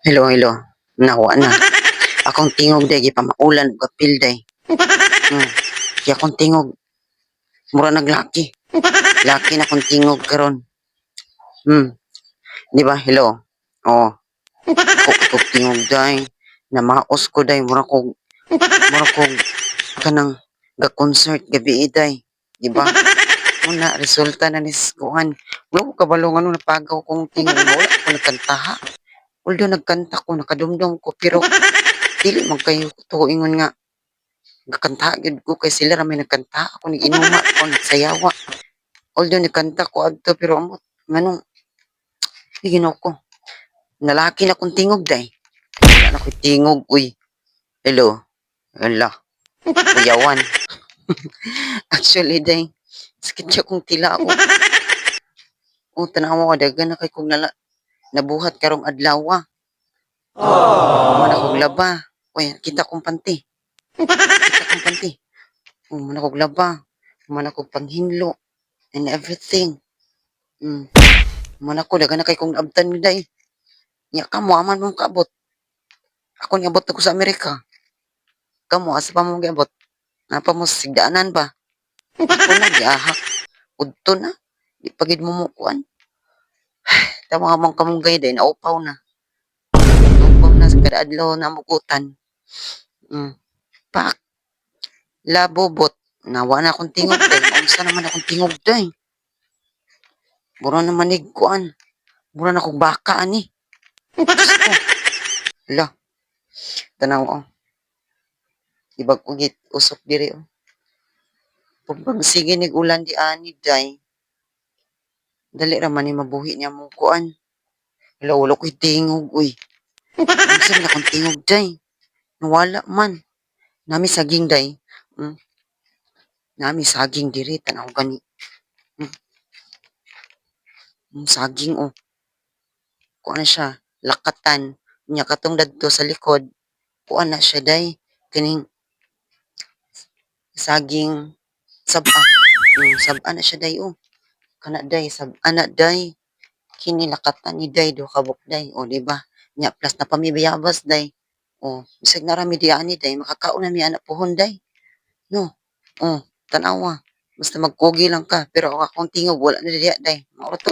Hello, hello. Nawa na. Akong tingog day gipamaulan ug apil day. Hmm. Kaya akong tingog mura naglaki. Laki na akong tingog karon. Di ba? Hello. Oh, ako tingog day. Namaos ko day mura kog kanang ga-concert gabi day. Di ba? Una resulta na ni kuan. Wala ko kabalo nga napagaw kong tingog wala ko nagkantaha. Although nagkanta ko nakadumdum ko pero dili man kayo tuingon nga gakanta gyud ko kay sila ra may nagkanta ako nag-inuma ko nagsayawa. Although nagkanta ko adto pero amot nganong Ginoo ko. Nalaki na kong tingog day. Wala na ko'y tingog uy. Hello. Hala. Kuyawan. Actually day. Sakit siya kong tilao. O tanawa ko dagan na kay kong nabuhat karong adlaw. Man akong laba. Uy, kita kong panty. Kita kong panty. Man akong laba. Man akong panghinlo. And everything. Mm. Man ako, dagan na kay kong abtan mi day. Nya kamo, aman mong kaabot. Ako niabot na ko sa Amerika. Kamo, asa pa mong giabot? Napa mo sigdaanan ba? Ako na, giahak. Udto na. Di pagid mo mukuan. Tama mong kamunggay day, naupaw na. Naupaw na sa kadaadlaw na mugutan. Mm. Pak. Labobot. Nawa na akong tingog day. Unsa naman akong tingog day. Mura na manig kuan. Mura na kong baka ani. Diyos ko. Hala. Tanaw oh. Ibag ugit usok diri oh. Pag sige nig ulan di ani day. Dali ra man ni mabuhi niya mong kuan. Hala wala ko'y tingog uy. Unsa na akong tingog day. Nawala man. Nami saging day. Mm. Nami saging diri tanaw gani. Mm. Saging oh. Kuan na siya, lakatan. Nya katong dadto sa likod. Kuan na siya day. Kining saging saba. Saba na siya day oh. Kana day saba na day. Kini lakatan ni day do kabuk day. O di ba? Nya plus na pamibiyabas day. O bisag na rami di ani day makakaon na mi anak pohon day. No. O tanawa. Basta magkugi lang ka pero akong tingog wala na diya day. Mao to.